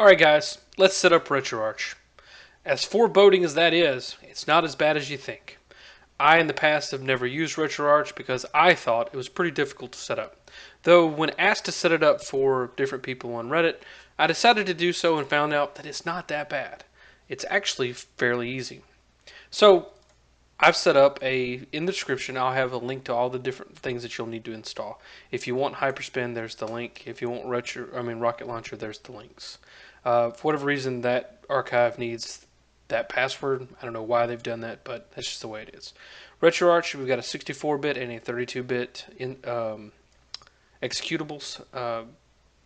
Alright guys, let's set up Retroarch. As foreboding as that is, it's not as bad as you think. I in the past have never used Retroarch because I thought it was pretty difficult to set up. Though when asked to set it up for different people on Reddit, I decided to do so and found out that it's not that bad. It's actually fairly easy. So I've set up in the description I'll have a link to all the different things that you'll need to install. If you want HyperSpin, there's the link. If you want RocketLauncher, there's the links. For whatever reason, that archive needs that password. I don't know why they've done that, but that's just the way it is. RetroArch, we've got a 64-bit and a 32-bit executables.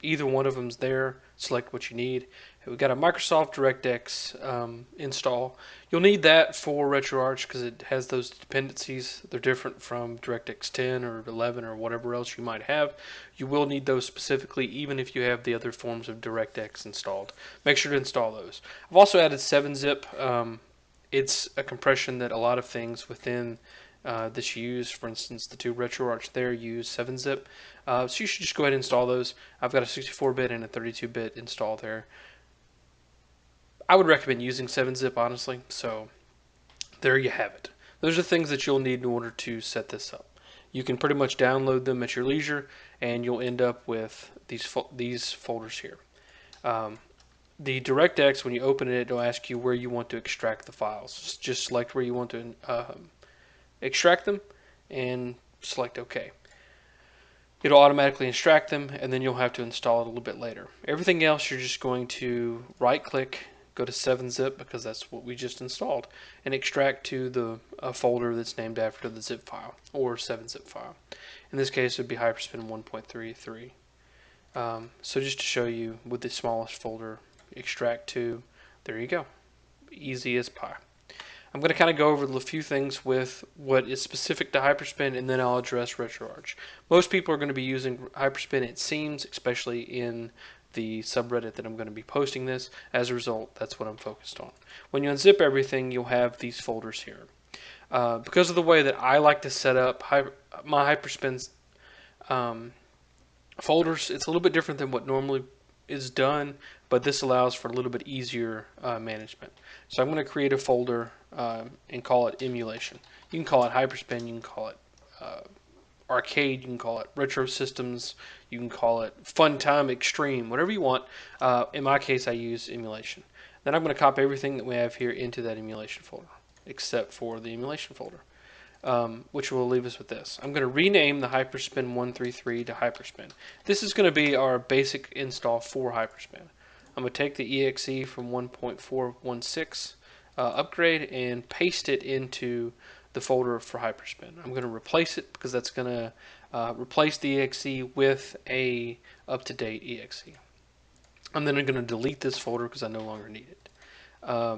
Either one of them's there. Select what you need. We've got a Microsoft DirectX install. You'll need that for RetroArch because it has those dependencies. They're different from DirectX 10 or 11 or whatever else you might have. You will need those specifically even if you have the other forms of DirectX installed. Make sure to install those. I've also added 7-zip. It's a compression that a lot of things within this use. For instance, the two RetroArch there use 7-zip. So you should just go ahead and install those. I've got a 64-bit and a 32-bit install there. I would recommend using 7-zip, honestly. So there you have it. Those are things that you'll need in order to set this up. You can pretty much download them at your leisure, and you'll end up with these folders here. The DirectX, when you open it, it'll ask you where you want to extract the files. Just select where you want to extract them and select OK. It'll automatically extract them, and then you'll have to install it a little bit later. Everything else, you're just going to right click, go to 7-zip because that's what we just installed, and extract to the folder that's named after the zip file or 7-zip file. In this case, it would be HyperSpin 1.33. So just to show you with the smallest folder, extract to, there you go. Easy as pie. I'm going to kind of go over a few things with what is specific to HyperSpin, and then I'll address RetroArch. Most people are going to be using HyperSpin, it seems, especially in the subreddit that I'm going to be posting this. As a result, that's what I'm focused on. When you unzip everything, you'll have these folders here. Because of the way that I like to set up my HyperSpin folders, it's a little bit different than what normally is done, but this allows for a little bit easier management. So I'm going to create a folder and call it emulation. You can call it HyperSpin, you can call it arcade, you can call it retro systems, you can call it fun time extreme, whatever you want. In my case, I use emulation. Then I'm going to copy everything that we have here into that emulation folder, except for the emulation folder. Which will leave us with this. I'm going to rename the HyperSpin 133 to HyperSpin. This is going to be our basic install for HyperSpin. I'm going to take the exe from 1.416 upgrade and paste it into the folder for HyperSpin. I'm going to replace it because that's going to replace the exe with a up-to-date exe. I'm then going to delete this folder because I no longer need it.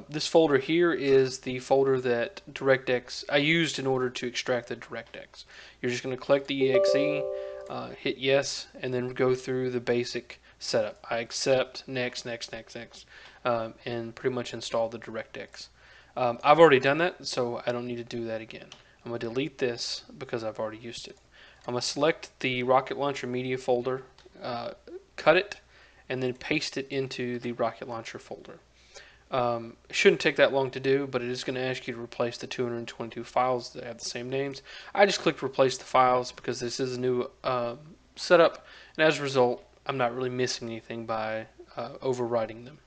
This folder here is the folder that DirectX I used in order to extract the DirectX. You're just going to collect the exe, hit yes, and then go through the basic setup. I accept, next, and pretty much install the DirectX. I've already done that, so I don't need to do that again. I'm going to delete this because I've already used it. I'm going to select the RocketLauncher media folder, cut it, and then paste it into the RocketLauncher folder. It shouldn't take that long to do, but it is going to ask you to replace the 222 files that have the same names. I just clicked replace the files because this is a new setup, and as a result, I'm not really missing anything by overwriting them.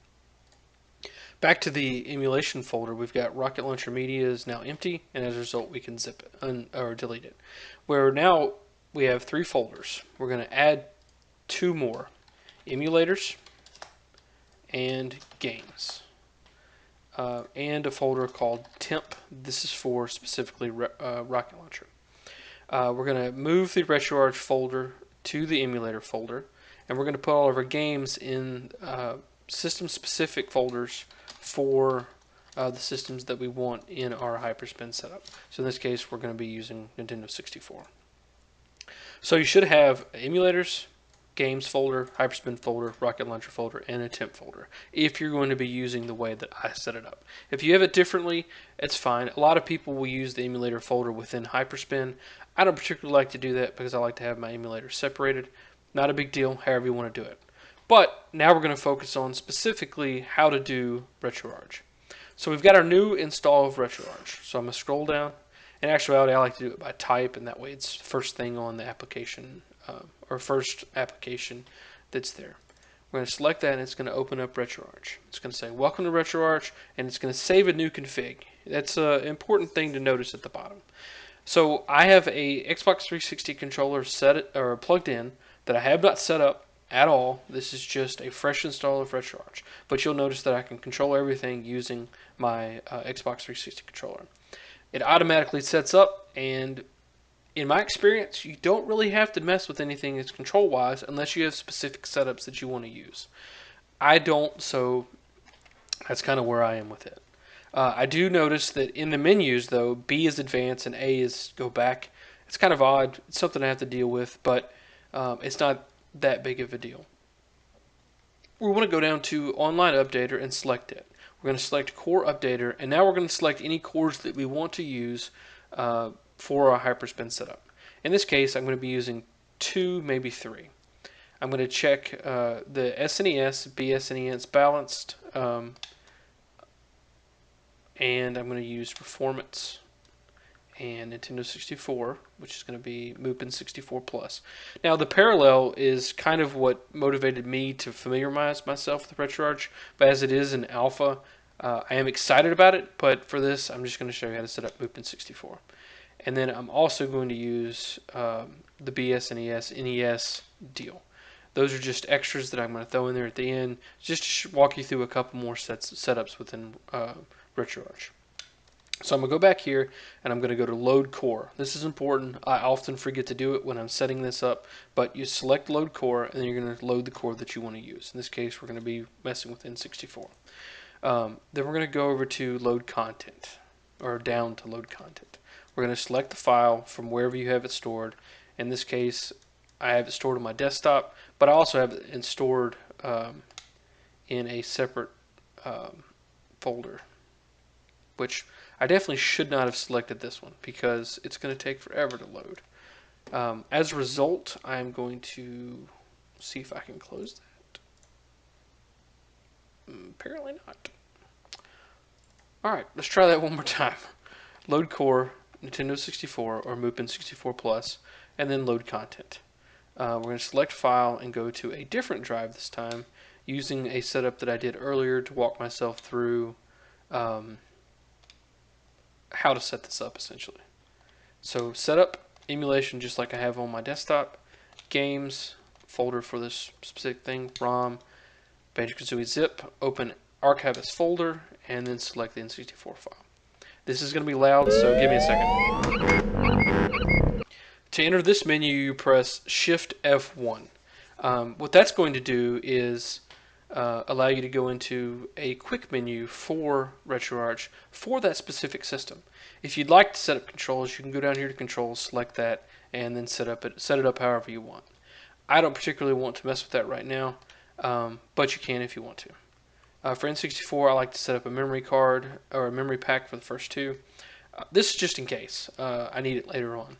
Back to the emulation folder, we've got RocketLauncher Media is now empty, and as a result, we can zip it or delete it. Where now we have 3 folders. We're going to add 2 more: emulators and games. And a folder called temp. This is for specifically RocketLauncher. We're going to move the RetroArch folder to the emulator folder, and we're going to put all of our games in system-specific folders for the systems that we want in our HyperSpin setup. So in this case, we're going to be using Nintendo 64. So you should have emulators, games folder, HyperSpin folder, RocketLauncher folder, and a temp folder if you're going to be using the way that I set it up. If you have it differently, it's fine. A lot of people will use the emulator folder within HyperSpin. I don't particularly like to do that because I like to have my emulators separated. Not a big deal, however you want to do it. But now we're going to focus on specifically how to do Retroarch. So we've got our new install of Retroarch. So I'm going to scroll down. In actuality, I like to do it by type, and that way it's first thing on the application, or first application that's there. We're going to select that, and it's going to open up Retroarch. It's going to say, welcome to Retroarch, and it's going to save a new config. That's an important thing to notice at the bottom. So I have a Xbox 360 controller set or plugged in that I have not set up at all. This is just a fresh install of Retroarch. But you'll notice that I can control everything using my Xbox 360 controller. It automatically sets up, and in my experience, you don't really have to mess with anything that's control-wise unless you have specific setups that you want to use. I don't, so that's kind of where I am with it. I do notice that in the menus, though, B is advance and A is go back. It's kind of odd. It's something I have to deal with, but it's not that big of a deal. We want to go down to Online Updater and select it. We're going to select Core Updater, and now we're going to select any cores that we want to use for our HyperSpin setup. In this case, I'm going to be using 2, maybe 3. I'm going to check the SNES, BSNES balanced, and I'm going to use Performance and Nintendo 64, which is going to be Mupen 64 Plus. Now, the parallel is kind of what motivated me to familiarize myself with Retroarch, but as it is an alpha, I am excited about it, but for this, I'm just going to show you how to set up Mupen 64. And then I'm also going to use the BSNES NES deal. Those are just extras that I'm going to throw in there at the end, just to walk you through a couple more setups within Retroarch. So I'm going to go back here, and I'm going to go to Load Core. This is important. I often forget to do it when I'm setting this up, but you select Load Core, and then you're going to load the core that you want to use. In this case, we're going to be messing with N64. Then we're going to go over to Load Content, or down to Load Content. We're going to select the file from wherever you have it stored. In this case, I have it stored on my desktop, but I also have it stored in a separate folder, which I definitely should not have selected this one because it's going to take forever to load. As a result, I'm going to see if I can close that. Apparently not. Alright, let's try that one more time. Load core, Nintendo 64 or Mupen 64 Plus, and then load content. We're going to select file and go to a different drive this time using a setup that I did earlier to walk myself through how to set this up essentially. So setup, emulation just like I have on my desktop, games, folder for this specific thing, ROM, Banjo-Kazooie zip, open archive as folder, and then select the N64 file. This is going to be loud, so give me a second. To enter this menu, you press Shift F1. What that's going to do is allow you to go into a quick menu for Retroarch for that specific system. If you'd like to set up controls, you can go down here to controls, select that, and then set it up however you want. I don't particularly want to mess with that right now, but you can if you want to. For N64, I like to set up a memory card or a memory pack for the first two. This is just in case I need it later on.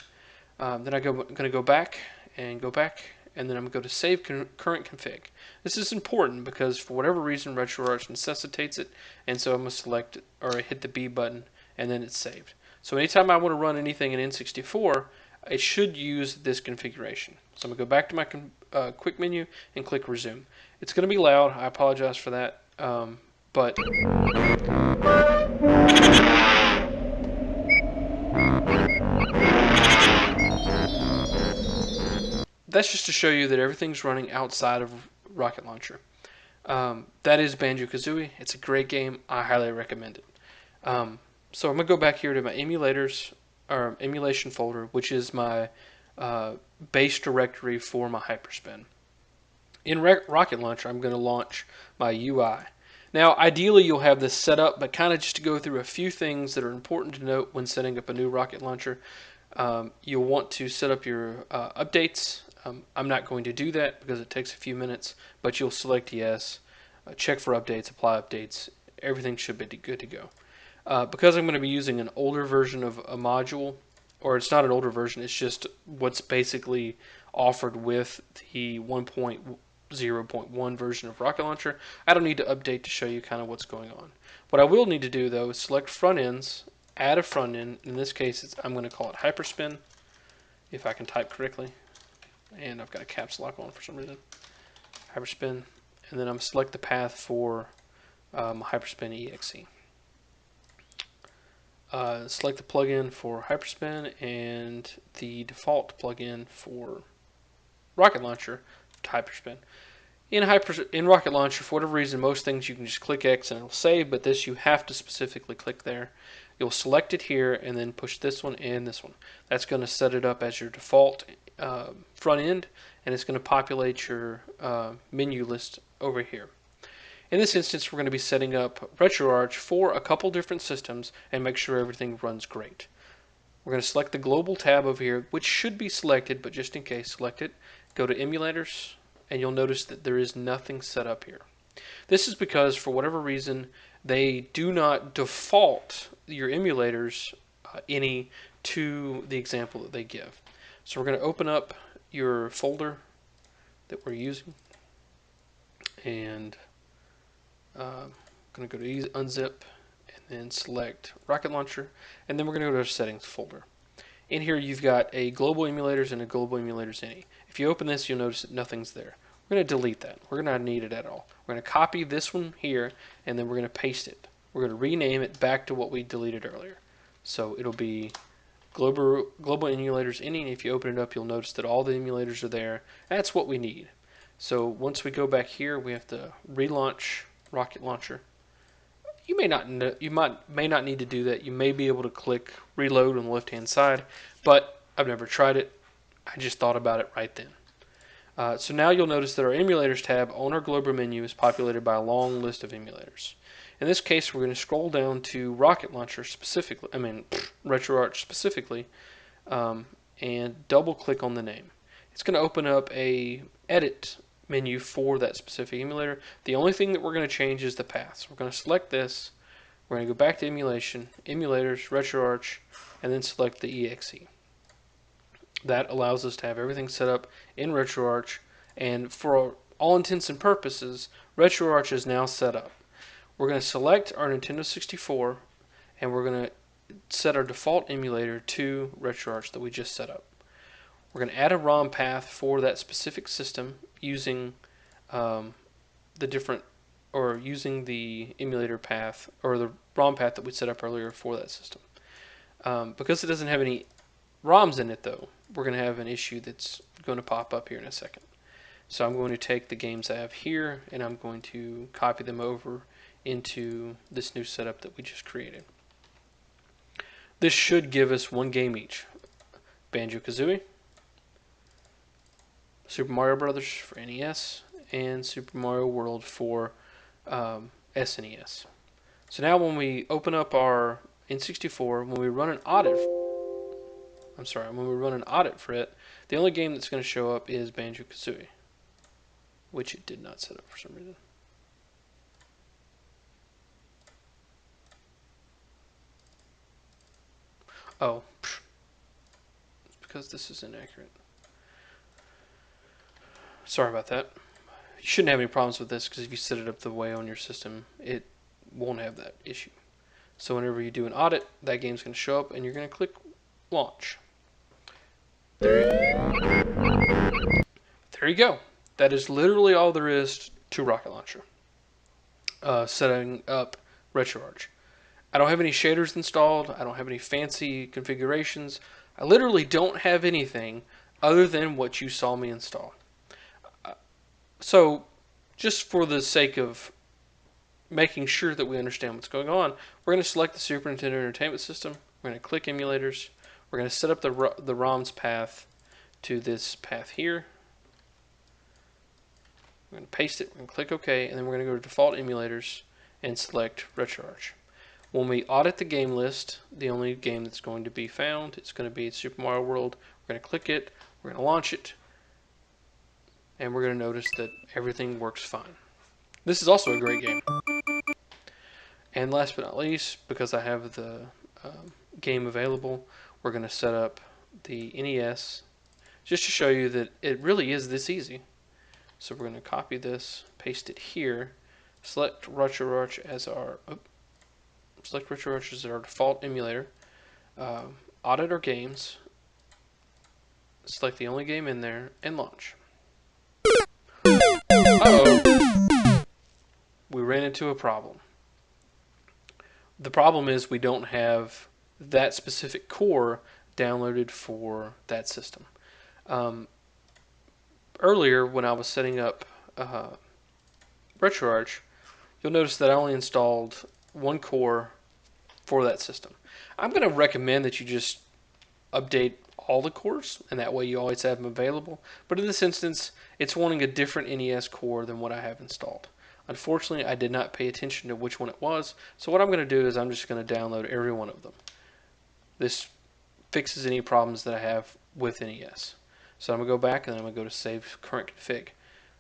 Then I'm going to go back, and then I'm going to go to Save Current Config. This is important because for whatever reason Retroarch necessitates it, and so I'm going to select or hit the B button, and then it's saved. So anytime I want to run anything in N64, it should use this configuration. So I'm going to go back to my quick menu and click Resume. It's going to be loud. I apologize for that, but that's just to show you that everything's running outside of RocketLauncher. That is Banjo-Kazooie. It's a great game. I highly recommend it. So I'm going to go back here to my emulators, or emulation folder, which is my base directory for my HyperSpin. In RocketLauncher, I'm going to launch my UI. Now, ideally, you'll have this set up, but kind of just to go through a few things that are important to note when setting up a new RocketLauncher, you'll want to set up your updates. I'm not going to do that because it takes a few minutes, but you'll select yes, check for updates, apply updates. Everything should be good to go. Because I'm going to be using an older version of a module, or it's not an older version, it's just what's basically offered with the 1.1 0.1 version of Rocket Launcher. I don't need to update to show you kind of what's going on. What I will need to do though is select front ends, add a front end. In this case, I'm going to call it HyperSpin, if I can type correctly. And I've got a caps lock on for some reason. HyperSpin, and then I'm select the path for HyperSpin exe. Select the plugin for HyperSpin and the default plugin for Rocket Launcher to HyperSpin. In Rocket Launcher, for whatever reason, most things you can just click X and it'll save, but this you have to specifically click there. You'll select it here and then push this one and this one. That's going to set it up as your default front end, and it's going to populate your menu list over here. In this instance, we're going to be setting up Retroarch for a couple different systems and make sure everything runs great. We're going to select the global tab over here, which should be selected, but just in case, select it. Go to emulators, and you'll notice that there is nothing set up here. This is because, for whatever reason, they do not default your emulators any to the example that they give. So we're going to open up your folder that we're using, and I'm going to go to unzip and then select Rocket Launcher, and then we're going to go to our settings folder. In here you've got a global emulators and a global emulators any. If you open this, you'll notice that nothing's there. We're going to delete that. We're not need it at all. We're going to copy this one here, and then we're going to paste it. We're going to rename it back to what we deleted earlier. So it'll be global emulators any, and if you open it up, you'll notice that all the emulators are there. That's what we need. So once we go back here, we have to relaunch Rocket Launcher. You may not need to do that. You may be able to click reload on the left hand side, but I've never tried it. I just thought about it right then. So now you'll notice that our emulators tab on our global menu is populated by a long list of emulators. In this case, we're going to scroll down to Rocket Launcher specifically, Retroarch specifically, and double click on the name. It's going to open up a edit menu for that specific emulator. The only thing that we're going to change is the path. So we're going to select this. We're going to go back to emulation, emulators, Retroarch, and then select the exe. That allows us to have everything set up in Retroarch, and for all intents and purposes, Retroarch is now set up. We're going to select our Nintendo 64, and we're going to set our default emulator to Retroarch that we just set up. We're going to add a ROM path for that specific system using using the emulator path or the ROM path that we set up earlier for that system. Because it doesn't have any ROMs in it, though, we're going to have an issue that's going to pop up here in a second. So I'm going to take the games I have here, and I'm going to copy them over into this new setup that we just created. This should give us one game each. Banjo-Kazooie, Super Mario Brothers for NES, and Super Mario World for SNES. So now when we open up our N64, when we run an audit for it, the only game that's going to show up is Banjo-Kazooie, which it did not set up for some reason. Oh, it's because this is inaccurate. Sorry about that. You shouldn't have any problems with this because if you set it up the way on your system, it won't have that issue. So whenever you do an audit, that game's going to show up and you're going to click launch. There you go. That is literally all there is to Rocket Launcher. Setting up Retroarch. I don't have any shaders installed. I don't have any fancy configurations. I literally don't have anything other than what you saw me install. So, just for the sake of making sure that we understand what's going on, we're going to select the Super Nintendo Entertainment System. We're going to click emulators. We're going to set up the ROMs path to this path here. We're going to paste it. We're going to click OK, and then we're going to go to default emulators and select Retroarch. When we audit the game list, the only game that's going to be found, it's going to be Super Mario World. We're going to click it. We're going to launch it. And we're going to notice that everything works fine. This is also a great game. And last but not least, because I have the game available, we're going to set up the NES just to show you that it really is this easy. So we're going to copy this, paste it here, select Retroarch as our default emulator, audit our games, select the only game in there, and launch. Uh-oh, we ran into a problem. The problem is we don't have that specific core downloaded for that system. Earlier, when I was setting up Retroarch, you'll notice that I only installed one core for that system. I'm going to recommend that you just update all the cores, and that way you always have them available. But in this instance, it's wanting a different NES core than what I have installed. Unfortunately, I did not pay attention to which one it was, so what I'm going to do is I'm just going to download every one of them. This fixes any problems that I have with NES. So I'm going to go back and then I'm going to go to Save Current Config.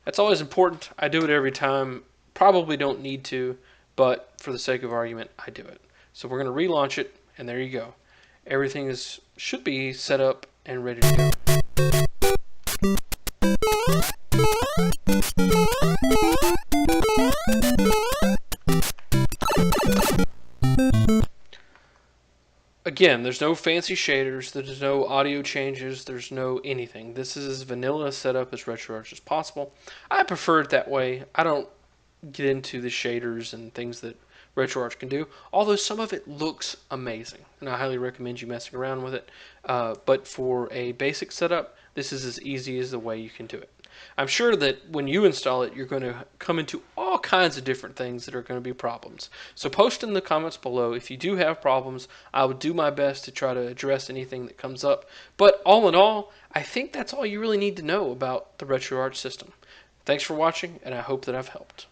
That's always important. I do it every time. Probably don't need to, but for the sake of argument, I do it. So we're going to relaunch it, and there you go. Everything should be set up and ready to go. Again, there's no fancy shaders, there's no audio changes, there's no anything. This is as vanilla setup as Retroarch as possible. I prefer it that way. I don't get into the shaders and things that Retroarch can do, although some of it looks amazing, and I highly recommend you messing around with it. But for a basic setup, this is as easy as the way you can do it. I'm sure that when you install it, you're going to come into all kinds of different things that are going to be problems. So post in the comments below if you do have problems. I would do my best to try to address anything that comes up. But all in all, I think that's all you really need to know about the Retroarch system. Thanks for watching, and I hope that I've helped.